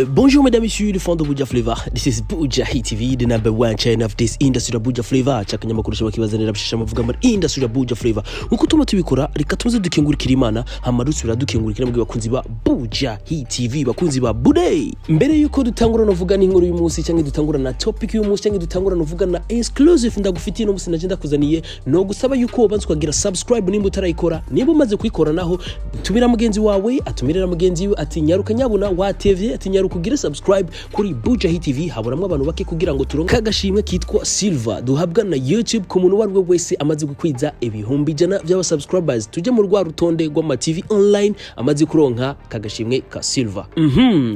Bonjour mesdames et messieurs, les fans de Buja Flavor. This is Buja Hit TV, the number one channel of this industry of Buja Flavor. Chakanyamakuru shabakibazanira bashasha mavuga muri industry of Buja Flavor. Nkuko tuma tubikora, reka tuze dukengurikira Imana, hama dusubira dukengurikira mu bakunzi ba Buja Hit TV, bakunzi ba Buday. Mbere yuko dutangura no vuga n'inkuru y'umunsi cyangwa dutangura na topic y'umunsi cyangwa dutangura no vuga na exclusive ndagufitiye no musina agenda kuzaniye no gusaba yuko banze kugira subscribe nimba utarayikora, nimba umaze kuyikora naho tumira mugenzi wawe, atumirira mugenzi we ati nyaruka nyabuna wa TV ati nyaruka kugira subscribe kuri Buja Hit TV. Haburamwe abantu bake kugira ngo turonke agashimwe kitwa Silver duhabwa na YouTube ku muntu warwe wese amaze gukwiza ibihumbi jana by'aba subscribers. Tuje mu rwa rutonde rwa TV online amaze kuronka kagashimwe ka Silver.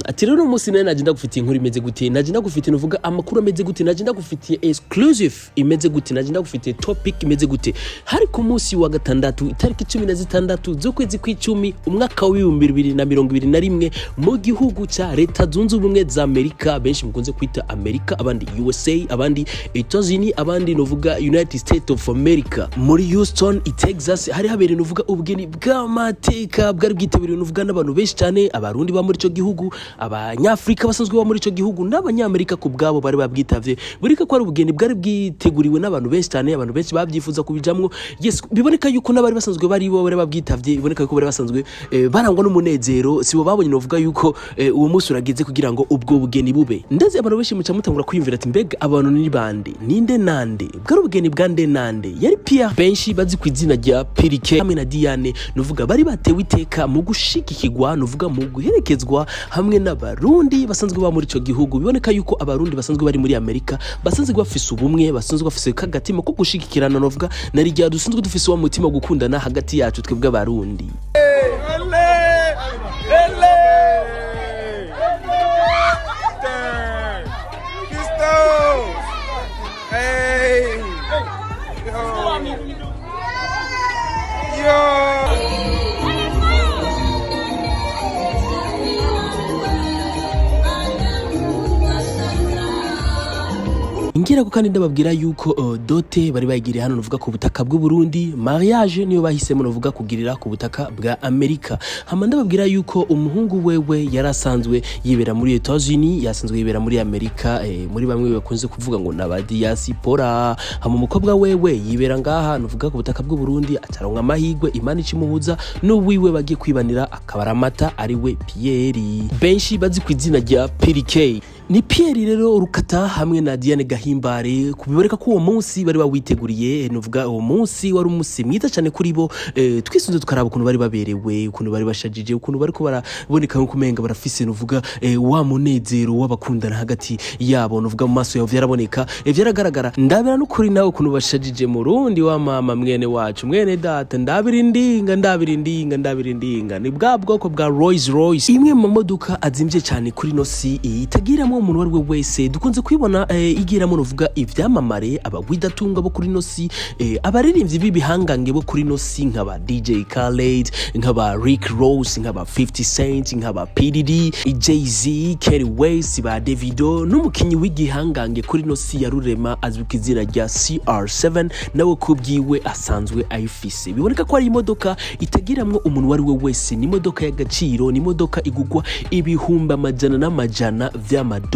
Ati rero umunsi naje nagenda gufitiye inkuru imeze gute, nagenda gufitiye nuvuga amakuru ameze gute, nagenda gufitiye exclusive imeze gute, nagenda gufitiye topic imeze gute. Hari ku munsi wa gatandatu itariki 16 z'ukwezi kw'icumi umwaka wa 2021 mu gihugu cya Leta Zunze Ubumwe za Amerika, benshi mukunze kwita Amerika, abandi USA, abandi Etats-Unis, abandi novuga United States of America. Muri Houston, Texas hari habereye novuga ubugeni bw'amateka bwari bwitabiriwe novuga n'abantu benshi cyane, abarundi ba muri ico gihugu, abanyafrika basanzwe ba muri ico gihugu n'abanyamerika ku bwabo bari babwitavye. Burika ko ari ubugeni bwari bwiteguriwe n'abantu benshi cyane, abantu benshi babyifuza kubijamwo. Yes, biboneka yuko n'abari basanzwe bari bo bari babwitavye, biboneka yuko bari basanzwe barangwa n'umunezero. Sibo babonye novuga yuko uwo munsi urageze kugira ngo ubwo bugeni bube. Ndazi abantu benshi muca mutangura kwiyumvira ati mbega abantu ni bande, ninde nande, bwari ubugeni bwa nde nande. Yari Pierre, benshi bazi ku izina rya Pirike hamwe na Diane, nuvuga bari batewe iteka mu gushigikirwa, nuvuga mu guherekezwa hamwe n'abarundi basanzwe ba muri ico gihugu. Biboneka yuko abarundi basanzwe bari muri Amerika basanzwe bafise ubumwe, basanzwe bafise kagatima ko gushigikirana, nuvuga nari rya dusanzwe dufise wa mutima gukundana hagati yacu twebwe abarundi. Ngira ko kandi ndababwira yuko dote bari bayigiriye hano nuvuga ku butaka bw'u Burundi, mariage niyo bahisemo nuvuga kugirira ku butaka bwa Amerika. Hama ndababwira yuko umuhungu wewe yarasanzwe yibera muri Etats-Unis, yasanzwe yibera muri Amerika, muri bamwe bakunze kuvuga ngo n'abadiaspora. Hama umukobwa wewe yibera ngaha nuvuga ku butaka bw'u Burundi, ataronka amahigwe Imana ikimuhuza n'uwiwe bagiye kwibanira akabaramata ari we Pierre, benshi bazi ku izina rya Pirike. Ni Pierre rero Rukata hamwe na Diane Gahimbare, kubiboreka ko uwo munsi bari bawiteguriye, nuvuga uwo munsi wari umunsi mwiza cyane kuri bo. Twisunze tukaraba ukuntu bari baberewe, ukuntu bari bashajije, ukuntu bari ko baraboneka nko kumenga barafise nuvuga wa munezero w'abakundana hagati yabo, nuvuga mu maso yabo vyaraboneka, vyaragaragara. Ndabira n'ukuri nawe ukuntu bashajije mu Rundi wa mama mwene wacu, mwene data, ndabirindinga ni bwa bwoko bwa Rolls Royce, imwe mu modoka azimvye cyane kuri no si itagiramo umuntu wari wese dukunze kwibona igiramo nuvuga ivyamamare, abagwidatunga bo kuri nosi, abaririmbyi b'ibihangange bo kuri nosi nkaba DJ Khaled, nkaba Rick Ross, nkaba 50 Cent, nkaba PDD, Jay-Z, Kanye West, ba Davido, n'umukinyi w'igihangange kuri nosi ya Rurema azwi ku izina rya CR7 nawe kubwiwe asanzwe ayifise. Biboneka ko ari imodoka itagiramwo umuntu wari wese, ni imodoka y'agaciro, ni imodoka igugwa ibihumbi amajana n'amajana vy'amadolari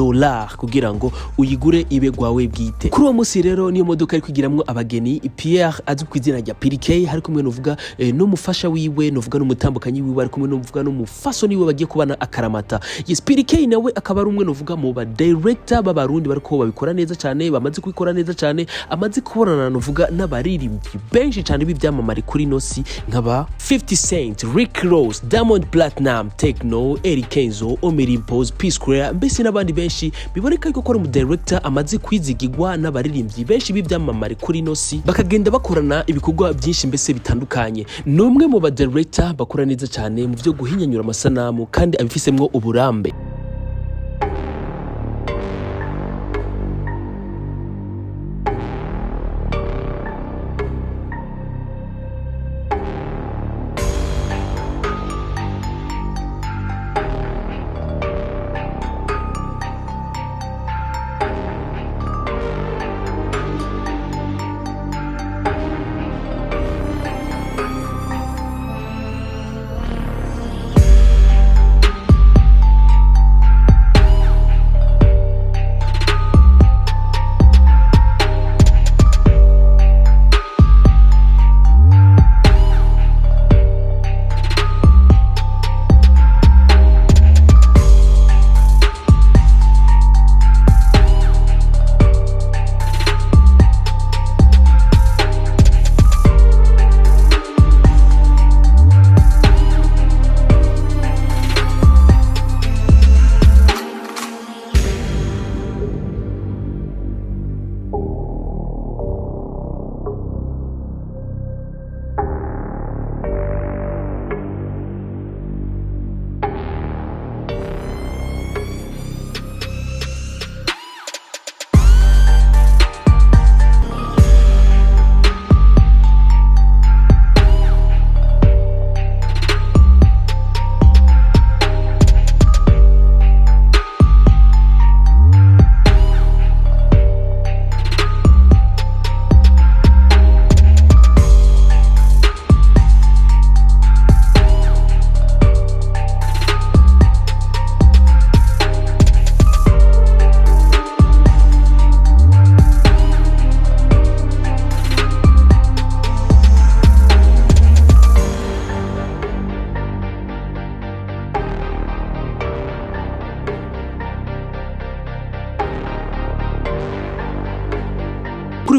kugira ngo uyigure ibe gwawe bwite. Kuri uwo munsi rero niyo modoka ari kwigiramwo abageni. Pierre azwi ku izina rya Pirike hari kumwe nuvuga n'umufasha wiwe, nuvuga n'umutambukanyi wiwe, ari kumwe nuvuga n'umufaso niwe bagiye kubana akaramata. Yes, Pirike nawe akaba ari umwe nuvuga mu ba director b'abarundi bariko babikora neza cyane, bamaze kwikora neza cyane, amaze kubonana nuvuga n'abaririmbyi benshi cyane b'ivyamamare kuri nosi nkaba 50 Cent, Rick Ross, Diamond Platinum, Tekno, Eric Kenzo, Omerimpose, P Square, mbese n'abandi benshi. Biboneka yuko ko mu director amaze kwizigirwa n'abaririmbyi benshi b'ivyamamare kuri nosi, bakagenda bakorana ibikorwa byinshi mbese bitandukanye. Numwe mu ba director bakora neza cyane mu byo guhinyanyura amasanamu kandi abifisemwo uburambe.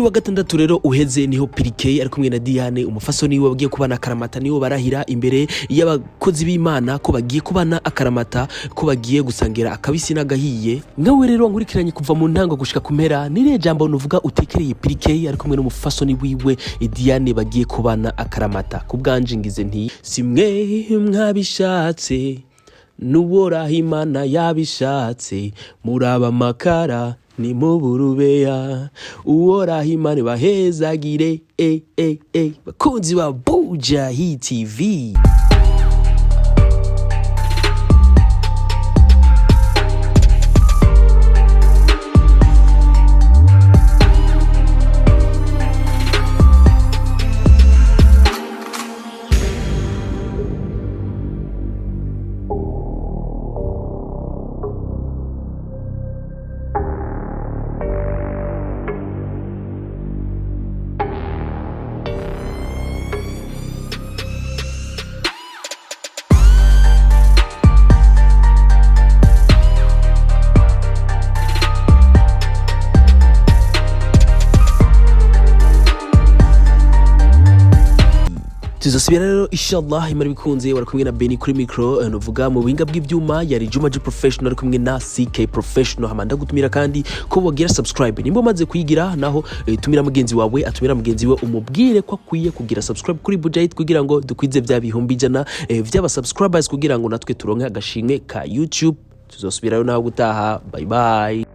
kuri wa gatandatu rero uheze niho Pirike ari kumwe na Diane umufasoni we bagiye kubana akaramata, niho barahira imbere y'abakozi b'Imana ko bagiye kubana akaramata, ko bagiye gusangira akabisi n'agahiye. Ngawe rero nkurikiranye kuva mu ntango gushika kumera, nire jambo nuvuga utekereye Pirike ari kumwe n'umufasoni wiwe Diane bagiye kubana akaramata. Kubwanje ngize nti simwe mwabishatse nuboraho Imana yabishatse, muraba makara ni muburubeya, uworaho Imana bahezagire bakunzi ba Buja Hit TV. Tuzosubira rero inshallah imari bikunze, wari kumwe na Benny kuri micro, nuvuga mu buhinga bw'ibyuma yari Juma G Professional kumwe na CK Professional. Hamanda gutumira kandi ko wagira subscribe nimba maze kuyigira, naho tumira mugenzi wawe atumira mugenzi we umubwire ko akwiye kugira subscribe kuri Buja Hit kugira ngo dukwize bya bihumbi ijana vy'aba subscribers kugira ngo natwe turonke agashimwe ka YouTube. Tuzosubira rero naho gutaha, bye bye.